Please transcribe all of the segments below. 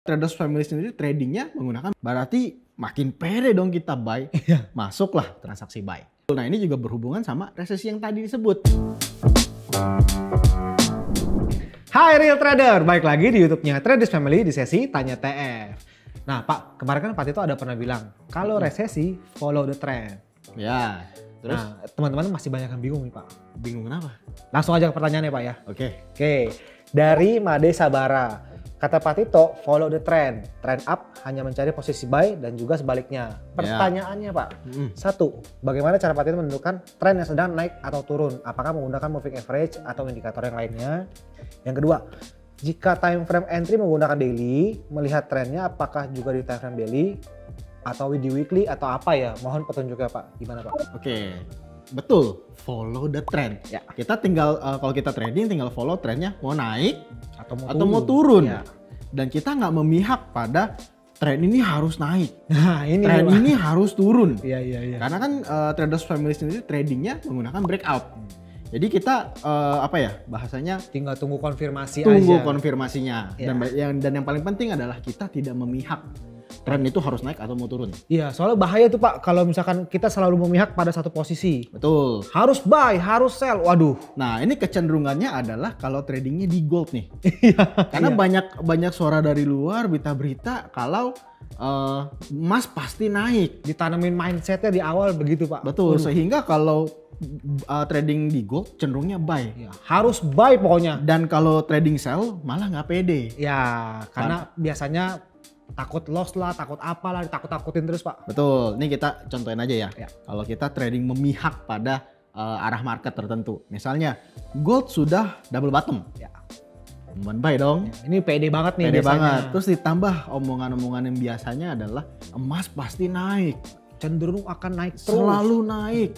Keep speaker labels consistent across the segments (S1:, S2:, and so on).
S1: Traders Family sendiri tradingnya menggunakan, berarti makin pede dong kita buy, masuklah transaksi buy. Nah ini juga berhubungan sama resesi yang tadi disebut.
S2: Hai Real Trader, balik lagi di YouTube-nya Traders Family di sesi Tanya TF. Nah Pak, kemarin kan Pak Tito ada pernah bilang, kalau resesi follow the trend.
S1: Ya, terus?
S2: Nah teman-teman masih banyak yang bingung nih Pak.
S1: Bingung kenapa?
S2: Langsung aja ke pertanyaannya Pak ya.
S1: Oke.
S2: Dari Made Sabara. Kata Pak Tito, follow the trend. Trend up hanya mencari posisi buy dan juga sebaliknya. Pertanyaannya Pak, satu, bagaimana cara Pak Tito menentukan tren yang sedang naik atau turun? Apakah menggunakan moving average atau indikator yang lainnya? Yang kedua, jika time frame entry menggunakan daily, melihat trennya apakah juga di time frame daily atau di weekly atau apa ya? Mohon petunjuknya Pak, gimana Pak?
S1: Oke, betul, follow the trend.
S2: Ya.
S1: Kita tinggal, kalau kita trading tinggal follow trennya mau naik
S2: Atau
S1: mau turun.
S2: Ya.
S1: Dan kita nggak memihak pada tren ini harus naik,
S2: Nah ini
S1: tren
S2: nih, Pak.
S1: ini harus turun.
S2: Iya.
S1: Karena kan Traders Family sendiri tradingnya menggunakan breakout. Jadi kita bahasanya
S2: Tinggal tunggu konfirmasi
S1: tunggu
S2: aja.
S1: konfirmasinya.
S2: Ya.
S1: Dan yang paling penting adalah kita tidak memihak tren itu harus naik atau mau turun.
S2: Iya, soalnya bahaya tuh Pak kalau misalkan kita selalu memihak pada satu posisi.
S1: Betul.
S2: Harus buy, harus sell. Waduh.
S1: Nah ini kecenderungannya adalah kalau tradingnya di gold nih.
S2: Iya.
S1: Karena banyak suara dari luar, berita-berita kalau emas pasti naik.
S2: Ditanamin mindsetnya di awal begitu Pak.
S1: Betul.
S2: Waduh.
S1: Sehingga kalau trading di gold cenderungnya buy.
S2: Ya, harus buy pokoknya.
S1: Dan kalau trading sell malah nggak pede.
S2: Ya, karena biasanya takut loss lah, takut apalah, ditakut-takutin terus Pak.
S1: Betul. Ini kita contohin aja ya.
S2: Ya.
S1: Kalau kita trading memihak pada arah market tertentu. Misalnya gold sudah double bottom.
S2: Ya.
S1: Buy dong.
S2: Ya, ini pede banget nih
S1: Pede
S2: biasanya.
S1: banget. Terus ditambah omongan-omongan yang biasanya adalah emas pasti naik.
S2: Cenderung akan naik terus.
S1: Selalu naik.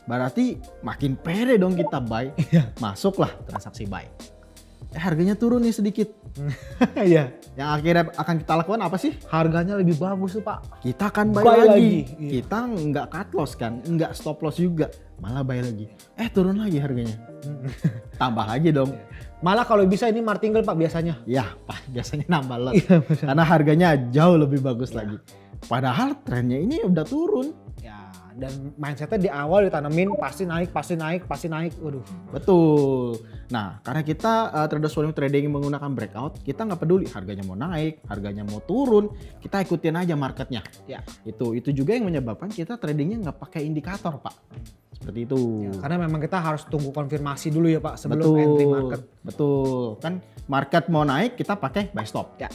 S1: Berarti makin pede dong kita buy. Masuklah transaksi buy. Harganya turun nih sedikit.
S2: Iya.
S1: Yang akhirnya akan kita lakukan apa sih?
S2: Harganya lebih bagus tuh Pak.
S1: Kita akan buy,
S2: Buy
S1: lagi.
S2: lagi. Iya.
S1: Kita nggak cut loss kan, nggak stop loss juga. Malah buy lagi. Turun lagi harganya. Tambah aja dong.
S2: Malah kalau bisa ini martingale Pak biasanya.
S1: Ya, Pak, biasanya nambah lot.
S2: Iya,
S1: Karena harganya jauh lebih bagus lagi. Padahal trennya ini udah turun.
S2: Ya, dan mindsetnya di awal ditanamin pasti naik. Waduh.
S1: Betul. Nah, karena kita traders volume trading menggunakan breakout, kita nggak peduli harganya mau naik, harganya mau turun, kita ikutin aja marketnya.
S2: Ya.
S1: Itu juga yang menyebabkan kita tradingnya nggak pakai indikator, Pak. Seperti itu.
S2: Ya, karena memang kita harus tunggu konfirmasi dulu ya Pak sebelum entry market.
S1: Betul. Kan market mau naik kita pakai buy stop.
S2: Ya.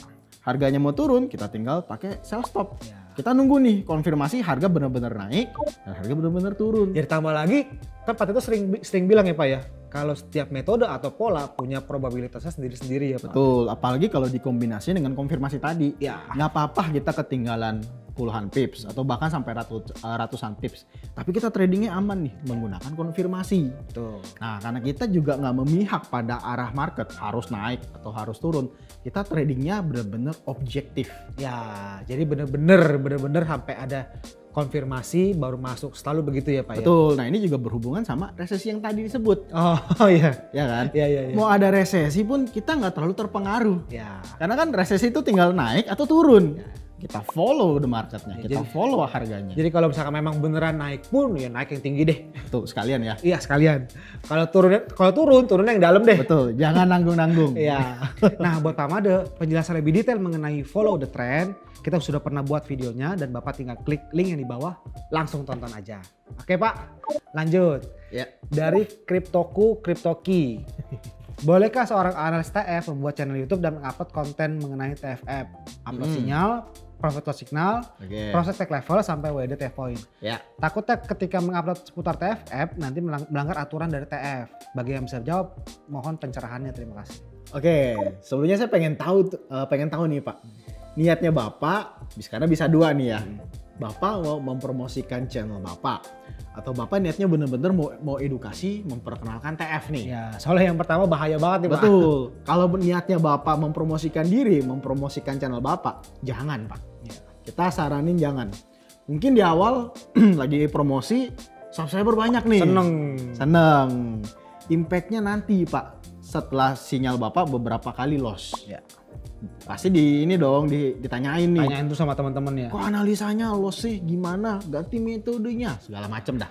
S1: Harganya mau turun kita tinggal pakai sell stop.
S2: Ya.
S1: Kita nunggu nih konfirmasi harga benar-benar naik dan harga benar-benar turun.
S2: Ya ditambah lagi, kan Pak Tito sering bilang ya Pak ya, kalau setiap metode atau pola punya probabilitasnya sendiri-sendiri ya Pak.
S1: Betul, apalagi kalau dikombinasi dengan konfirmasi tadi.
S2: Ya.
S1: Nggak apa-apa kita ketinggalan puluhan pips atau bahkan sampai ratusan pips. Tapi kita tradingnya aman nih menggunakan konfirmasi.
S2: Betul.
S1: Nah karena kita juga nggak memihak pada arah market harus naik atau harus turun. Kita tradingnya benar-benar objektif.
S2: Ya, jadi bener-bener sampai ada konfirmasi baru masuk, selalu begitu ya Pak ya?
S1: Betul, nah ini juga berhubungan sama resesi yang tadi disebut.
S2: Oh iya.
S1: Ya kan?
S2: Iya.
S1: Mau ada resesi pun kita nggak terlalu terpengaruh.
S2: Ya.
S1: Karena kan resesi itu tinggal naik atau turun. Kita follow the marketnya, kita follow harganya.
S2: Jadi kalau misalkan memang beneran naik pun ya naik yang tinggi deh.
S1: Tuh sekalian ya.
S2: Iya sekalian. Kalau turun yang dalam deh.
S1: Betul, jangan nanggung-nanggung.
S2: Iya. Nah buat Pak Made, penjelasan lebih detail mengenai follow the trend, kita sudah pernah buat videonya dan Bapak tinggal klik link yang di bawah, langsung tonton aja. Oke Pak, lanjut.
S1: Ya.
S2: Dari Cryptoku Cryptoki. Bolehkah seorang analis TF membuat channel YouTube dan mengupload konten mengenai TFF? Upload sinyal, profit loss signal, proses take level sampai WD TF point.
S1: Ya.
S2: Takutnya ketika mengupload seputar TFF nanti melanggar aturan dari TF. Bagi yang bisa jawab, mohon pencerahannya. Terima kasih.
S1: Oke, sebelumnya saya pengen tahu nih Pak. Niatnya Bapak, karena bisa dua nih ya. Bapak mau mempromosikan channel Bapak atau Bapak niatnya bener-bener mau edukasi, memperkenalkan TF nih.
S2: Ya, soalnya yang pertama bahaya banget nih Pak.
S1: Betul. Kalau niatnya Bapak mempromosikan diri, mempromosikan channel Bapak, jangan Pak.
S2: Ya.
S1: Kita saranin jangan. Mungkin di awal lagi promosi, subscriber banyak nih. Seneng. Impactnya nanti Pak, setelah sinyal Bapak beberapa kali loss.
S2: Ya.
S1: pasti ditanyain nih.
S2: Tanyain tuh sama teman-teman ya.
S1: Kok analisanya loss sih, gimana? Ganti metodenya, segala macem dah.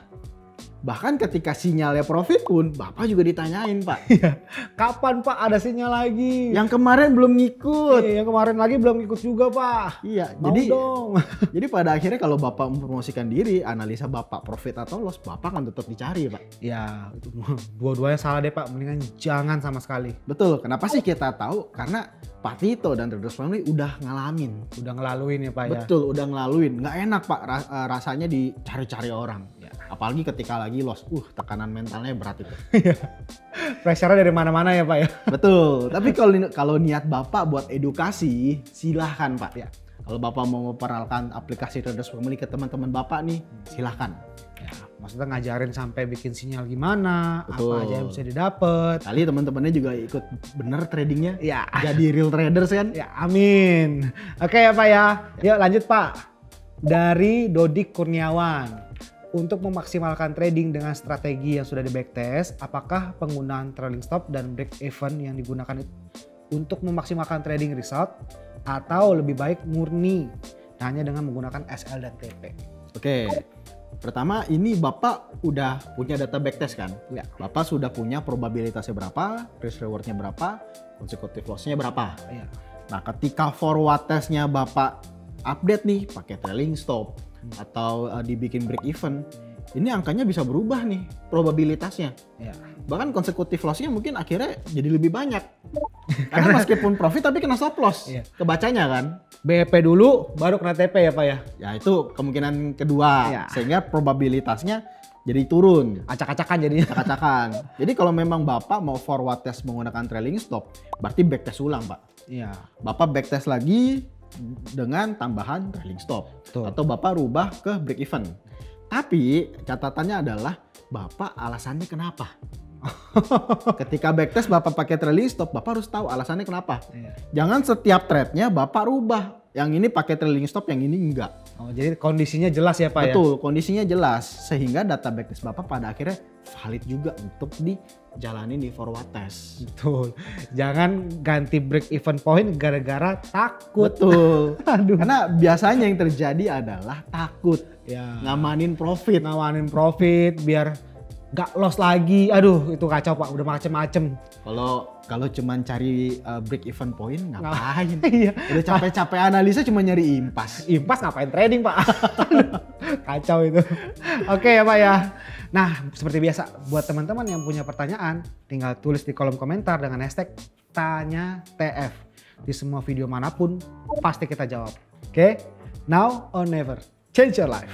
S1: Bahkan ketika sinyalnya profit pun, Bapak juga ditanyain, Pak.
S2: Kapan Pak ada sinyal lagi?
S1: Yang kemarin belum ngikut.
S2: Yang kemarin lagi belum ngikut juga Pak.
S1: Iya,
S2: mau
S1: jadi
S2: dong.
S1: Jadi pada akhirnya kalau Bapak mempromosikan diri, analisa Bapak profit atau loss, Bapak kan tetap dicari, Pak.
S2: Ya, dua-duanya salah deh Pak. Mendingan jangan sama sekali.
S1: Betul. Kenapa sih kita tahu? Karena Pak Tito dan Traders Family udah ngalamin.
S2: Udah ngelaluin ya Pak ya.
S1: Betul, udah ngelaluin. Nggak enak Pak rasanya dicari-cari orang. Ya. Apalagi ketika lagi loss. Tekanan mentalnya berat itu.
S2: Pressure-nya dari mana-mana ya Pak ya.
S1: Betul. Tapi kalau niat Bapak buat edukasi, silahkan Pak ya. Kalau Bapak mau memperkenalkan aplikasi Traders Family ke teman-teman Bapak nih, silahkan.
S2: Ya, maksudnya ngajarin sampai bikin sinyal gimana,
S1: betul.
S2: Apa aja yang bisa didapat.
S1: Kali teman-temannya juga ikut bener tradingnya,
S2: ya.
S1: Jadi real traders kan?
S2: Ya, amin. Oke ya Pak ya, yuk lanjut Pak. Dari Dodik Kurniawan, untuk memaksimalkan trading dengan strategi yang sudah di backtest, apakah penggunaan trailing stop dan break even yang digunakan untuk memaksimalkan trading result atau lebih baik murni hanya dengan menggunakan SL dan TP?
S1: Oke. Pertama, ini Bapak udah punya data backtest kan?
S2: Ya.
S1: Bapak sudah punya probabilitasnya berapa, risk rewardnya berapa, consecutive loss-nya berapa.
S2: Ya.
S1: Nah, ketika forward test-nya Bapak update nih pakai trailing stop atau dibikin break even, ini angkanya bisa berubah nih probabilitasnya.
S2: Ya.
S1: Bahkan consecutive loss-nya mungkin akhirnya jadi lebih banyak. Karena meskipun profit tapi kena stop loss.
S2: Iya.
S1: Kebacanya kan.
S2: BP dulu baru kena TP ya Pak ya?
S1: Ya itu kemungkinan kedua.
S2: Ya.
S1: Sehingga probabilitasnya jadi turun.
S2: Acak-acakan jadinya.
S1: Acak-acakan. Jadi kalau memang Bapak mau forward test menggunakan trailing stop, berarti backtest ulang Pak.
S2: Iya.
S1: Bapak backtest lagi dengan tambahan trailing stop.
S2: Betul.
S1: Atau Bapak rubah ke break even. Tapi catatannya adalah Bapak alasannya kenapa? Ketika backtest Bapak pakai trailing stop, Bapak harus tahu alasannya kenapa.
S2: Iya.
S1: Jangan setiap trade-nya Bapak rubah. Yang ini pakai trailing stop, yang ini enggak.
S2: Oh, jadi kondisinya jelas ya Pak ya?
S1: Betul, kondisinya jelas. Sehingga data backtest Bapak pada akhirnya valid juga untuk dijalanin di forward test.
S2: Betul. Jangan ganti break even point gara-gara takut.
S1: Betul.
S2: Aduh.
S1: Karena biasanya yang terjadi adalah takut.
S2: Ya.
S1: Ngamanin profit.
S2: Ngawanin profit biar gak loss lagi. Aduh, itu kacau Pak. Udah macem-macem.
S1: Kalau cuman cari break even point ngapain?
S2: Iya.
S1: Udah capek-capek analisa cuma nyari impas.
S2: Impas ngapain trading Pak? Kacau itu. Oke ya Pak ya. Nah, seperti biasa buat teman-teman yang punya pertanyaan, tinggal tulis di kolom komentar dengan hashtag tanya TF. Di semua video manapun pasti kita jawab. Oke? Now or never. Change your life.